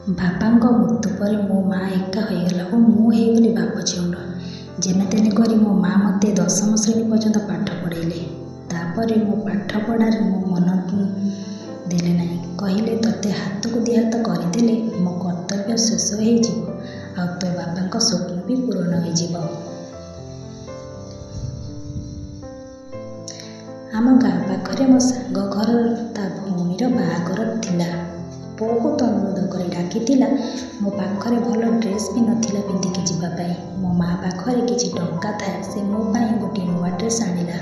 ବାପାଙ୍କ ମୃତ୍ୟୁ ପରେ ମୋ ମା ଏକା ହୋଇଗଲା ଓ ମୁଁ ହୋଇଗଲି ବାପ ଚଉଡ଼। ଯେନେ ତେନେ କରି ମୋ ମା ମୋତେ 10ମ ଶ୍ରେଣୀ ପର୍ଯ୍ୟନ୍ତ ପାଠ ପଢ଼େଇଲେ। ତାପରେ ମୋ ପାଠ ପଢ଼ାରେ ମୋ ମନ ଦେଲେ ନାହିଁ। କହିଲେ ତୋତେ ହାତକୁ ଦି ହାତ କରିଦେଲେ ମୋ କର୍ତ୍ତବ୍ୟ ଶେଷ ହୋଇଯିବ ଆଉ ତୋ ବାପାଙ୍କ ସ୍ୱପ୍ନ ବି ପୂରଣ ହୋଇଯିବ। ଆମ ଗାଁ ପାଖରେ ମୋ ସାଙ୍ଗ ଘରର ତା ଭଉଣୀର ବାହାଘର ଥିଲା। ବହୁତ ଅନୁରୋଧ କରି ଡାକିଥିଲା। ମୋ ପାଖରେ ଭଲ ଡ୍ରେସ୍ ବି ନଥିଲା ପିନ୍ଧିକି ଯିବା ପାଇଁ। ମୋ ମା ପାଖରେ କିଛି ଟଙ୍କା ଥାଏ। ସେ ମୋ ପାଇଁ ଗୋଟିଏ ନୂଆ ଡ୍ରେସ୍ ଆଣିଲା।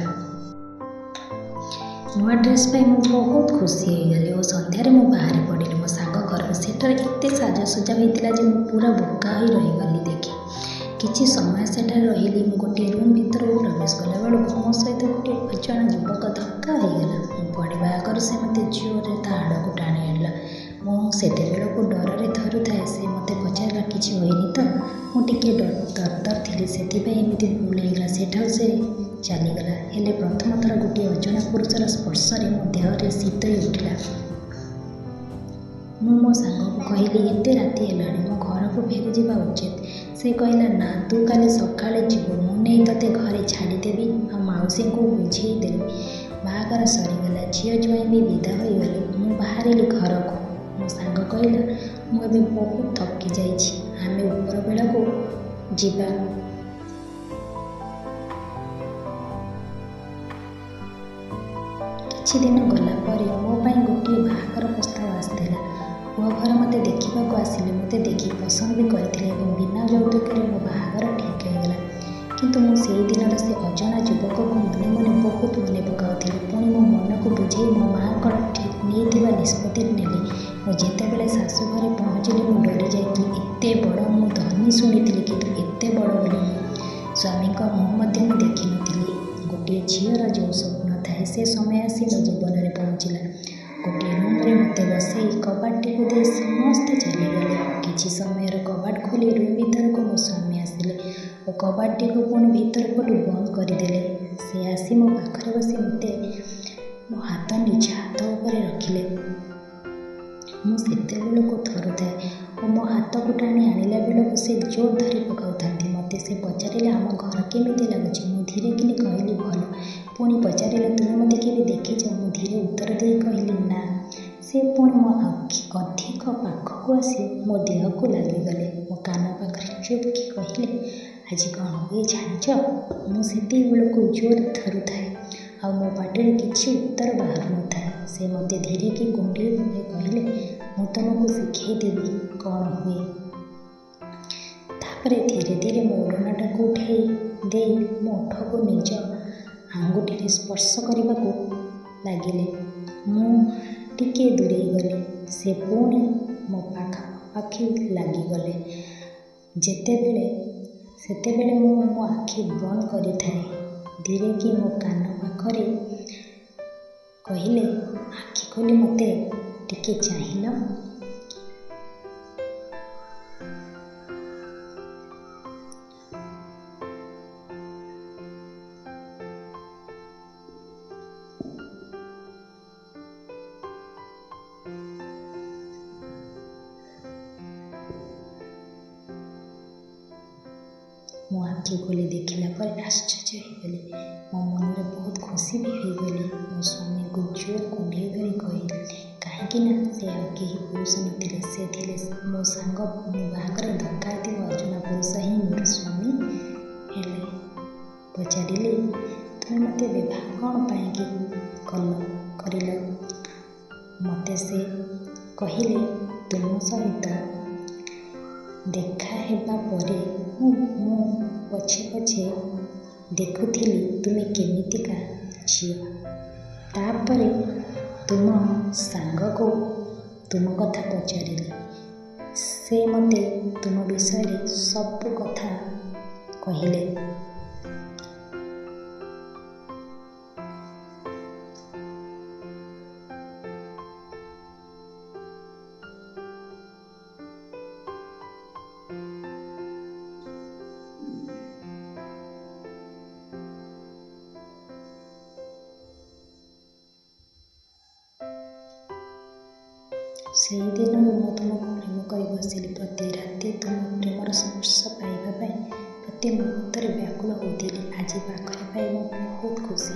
ନୂଆ ଡ୍ରେସ୍ ପାଇ ମୁଁ ବହୁତ ଖୁସି ହୋଇଗଲି ଓ ସନ୍ଧ୍ୟାରେ ମୁଁ ବାହାରି ପଡ଼ିଲି ମୋ ସାଙ୍ଗ ଘରକୁ। ସେଠାରେ ଏତେ ସାଜସଜ୍ଜା ହୋଇଥିଲା ଯେ ମୁଁ ପୁରା ବୋକା ହୋଇ ରହିଗଲି ଦେଖି। କିଛି ସମୟ ସେଠାରେ ରହିଲି। ମୁଁ ଗୋଟିଏ ରୁମ୍ ଭିତରକୁ ପ୍ରବେଶ କଲାବେଳକୁ ମୋ ସହିତ ଗୋଟିଏ ଅଜଣା ଯୁବକ ଧକ୍କା ହୋଇଗଲା। ମୁଁ ପଡ଼ିବା ଆଗରୁ ସେ ମୋତେ ଜୋରରେ ତା ଆଡ଼କୁ ଟାଣି ଆଣିଲା। ମୁଁ ସେତେବେଳକୁ ଡରରେ ଥରୁଥାଏ। ସେ ମୋତେ ପଚାରିଲା କିଛି ହୋଇନି ତ? ମୁଁ ଟିକିଏ ତରତର ଥିଲି ସେଥିପାଇଁ ଏମିତି ଭୁଲ ହୋଇଗଲା। ସେଠାରୁ ସେ ଚାଲିଗଲା। ହେଲେ ପ୍ରଥମ ଥର ଗୋଟିଏ ଅଜଣା ପୁରୁଷର ସ୍ପର୍ଶରେ ମୋ ଦେହରେ ଶୀତ ଉଠିଲା। ମୁଁ ମୋ ସାଙ୍ଗକୁ କହିଲି ଏତେ ରାତି ହେଲାଣି ମୋ ଘରକୁ ଫେରିଯିବା ଉଚିତ। ସେ କହିଲା ନା ତୁ କାଲି ସକାଳେ ଯିବୁ। ମୁଁ ନେଇ ତୋତେ ଘରେ ଛାଡ଼ିଦେବି ଆଉ ମାଉସୀଙ୍କୁ ବୁଝେଇ ଦେବି। ବାହାଘର ସରିଗଲା। ଝିଅ ଜ୍ୱାଇଁ ବି ବିଦା ହୋଇଗଲେ। ମୁଁ ବାହାରିଲି ଘରକୁ। ମୋ ସାଙ୍ଗ କହିଲା ମୁଁ ଏବେ ବହୁତ ଥକି ଯାଇଛି। ଆମେ ଉପର ବେଳକୁ ଯିବା। କିଛି ଦିନ ଗଲା ପରେ ମୋ ପାଇଁ ଗୋଟିଏ ବାହାଘର ପ୍ରସ୍ତାବ ଆସିଥିଲା। ପୁଅ ଘର ମୋତେ ଦେଖିବାକୁ ଆସିଲେ। ମୋତେ ଦେଖି ପସନ୍ଦ ବି କରିଥିଲେ ଏବଂ ବିନା ଯୌତୁକରେ ମୋ ବାହାଘର ଠିକ୍ ହୋଇଗଲା। କିନ୍ତୁ ମୁଁ ସେହି ଦିନର ସେ ଅଜଣା ଯୁବକକୁ ମନେ ମନେ ବହୁତ ମନେ ପକାଉଥିଲି। ପୁଣି ମୋ ମନକୁ ବୁଝେଇ ମୋ ମାଆଙ୍କର ନେଇଥିବା ନିଷ୍ପତ୍ତି ନେଲି। ମୁଁ ଯେତେବେଳେ ଶାଶୁ ଘରେ ପହଞ୍ଚିଲି ମୁଁ ଡରିଯାଇଥିଲି। ଏତେ ବଡ଼ ମୁଁ ଧନୀ ଶୁଣିଥିଲି କିନ୍ତୁ ଏତେ ବଡ଼ ବୋଲି ମୋ ସ୍ୱାମୀଙ୍କ ମୁହଁ ମଧ୍ୟ ମୁଁ ଦେଖିନଥିଲି। ଗୋଟିଏ ଝିଅର ଯେଉଁ ସ୍ୱପ୍ନ ଥାଏ ସେ ସମୟ ଆସି ମୋ ଜୀବନରେ ପହଞ୍ଚିଲା। ଗୋଟିଏ ରୁମ୍ରେ ମୋତେ ବସେଇ କବାଟଟିକୁ ଦେଇ ସମସ୍ତେ ଚାଲିଗଲେ। କିଛି ସମୟରେ କବାଟ ଖୋଲି ରୁମ୍ ଭିତରକୁ ମୋ ସ୍ୱାମୀ ଆସିଲେ ଓ କବାଟଟିକୁ ପୁଣି ଭିତର ପଟୁ ବନ୍ଦ କରିଦେଲେ। ସେ ଆସି ମୋ ପାଖରେ ବସି ମୋତେ ମୋ ହାତ ନିଜ ହାତ ଉପରେ ରଖିଲେ। ମୁଁ ସେତେବେଳକୁ ଥରୁଥାଏ ଓ ମୋ ହାତକୁ ଟାଣି ଆଣିଲା ବେଳକୁ ସେ ଜୋର ଧରି ପକାଉଥାନ୍ତି। ମୋତେ ସେ ପଚାରିଲେ ଆମ ଘର କେମିତି ଲାଗୁଛି? ମୁଁ ଧୀରେ କିନି କହିଲି ଭଲ। ପୁଣି ପଚାରିଲେ ତୁମେ ମୋତେ କେବେ ଦେଖିଛ? ମୁଁ ଧୀରେ ଉତ୍ତର ଦେଇ କହିଲି ନା। ସେ ପୁଣି ମୋ ଅଧିକ ପାଖକୁ ଆସି ମୋ ଦେହକୁ ଲାଗିଗଲେ। ମୋ କାନ ପାଖରେ ଚୁପ୍କି କହିଲେ ଆଜି କ'ଣ ହୁଏ ଜାଣିଛ? ମୁଁ ସେତେବେଳକୁ ଜୋର ଥରୁଥାଏ ଆଉ ମୋ ପାଟିରୁ କିଛି ଉତ୍ତର ବାହାରୁ ନଥାଏ। ସେ ମୋତେ ଧୀରେ କି କୁଣ୍ଡେଇ ପକାଇ କହିଲେ ମୁଁ ତୁମକୁ ଶିଖେଇ ଦେବି କ'ଣ ହୁଏ। ତାପରେ ଧୀରେ ଧୀରେ ମୋ ଓଢ଼ଣାଟାକୁ ଉଠାଇ ଦେଇ ମୋ ଓଠକୁ ନିଜ ଆଙ୍ଗୁଠିରେ ସ୍ପର୍ଶ କରିବାକୁ ଲାଗିଲେ। ମୁଁ ଟିକିଏ ଦୂରେଇ ଗଲି। ସେ ପୁଣି ମୋ ପାଖାପାଖି ଲାଗିଗଲେ। ସେତେବେଳେ ମୁଁ ମୋ ଆଖି ବନ୍ଦ କରିଥାଏ। ଧୀରେ କି ମୋ କାନ ପାଖରେ କହିଲେ ଆଖି ଖୋଲି ମୋତେ ଟିକେ ଚାହିଁଲ। ମୁଁ ଆଖି ଖୋଲି ଦେଖିଲା ପରେ ଆଶ୍ଚର୍ଯ୍ୟ ହୋଇଗଲି। ମୋ ମନରେ ବହୁତ ଖୁସି ବି ହୋଇଗଲି। ମୋ ସ୍ୱାମୀଙ୍କୁ ଜୋର କୁଣ୍ଡେଇ ଧରି କହିଲି କାହିଁକି ନା ସେ ଆଉ କେହି ପୁରୁଷ ନଥିଲେ। ସେ ଥିଲେ ମୋ ସାଙ୍ଗ ମୋ ବାହାଘରରେ ଧକ୍କା ହୋଇଥିବା ଅଜଣା ପୁରୁଷ ହିଁ ମୋର ସ୍ୱାମୀ ହେଲେ। ପଚାରିଲି ତୁମେ ମୋତେ ବିବାହ କ'ଣ ପାଇଁକି କରିଲ? ମୋତେ ସେ କହିଲେ ତୁମ ସହିତ ଦେଖା ହେବା ପରେ ମୁଁ ପଛେ ପଛେ ଦେଖୁଥିଲି ତୁମେ କେମିତିକା ଝିଅ। ତାପରେ ତୁମ ସାଙ୍ଗକୁ ତୁମ କଥା ପଚାରିଲି। ସେ ମୋତେ ତୁମ ବିଷୟରେ ସବୁ କଥା କହିଲେ। ସେହିଦିନରୁ ମୁଁ ତୁମକୁ ପ୍ରେମ କରି ବସିଲି। ପ୍ରତି ରାତି ତୁମ ପ୍ରେମର ସ୍ପର୍ଶ ପାଇବା ପାଇଁ ପ୍ରତି ମୁହୂର୍ତ୍ତରେ ବ୍ୟାକୁଳ ହୋଇଥିଲି। ଆଜି ପାଖରେ ପାଇ ମୁଁ ବହୁତ ଖୁସି।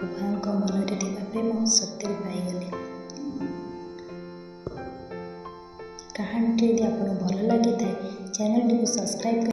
ଉଭୟଙ୍କ ମନରେ ଥିବା ପ୍ରେମ ସତ୍ୟରେ ପାଇଗଲି। କାହାଣୀଟି ଯଦି ଆପଣଙ୍କୁ ଭଲ ଲାଗିଥାଏ ଚ୍ୟାନେଲଟିକୁ ସବସ୍କ୍ରାଇବ୍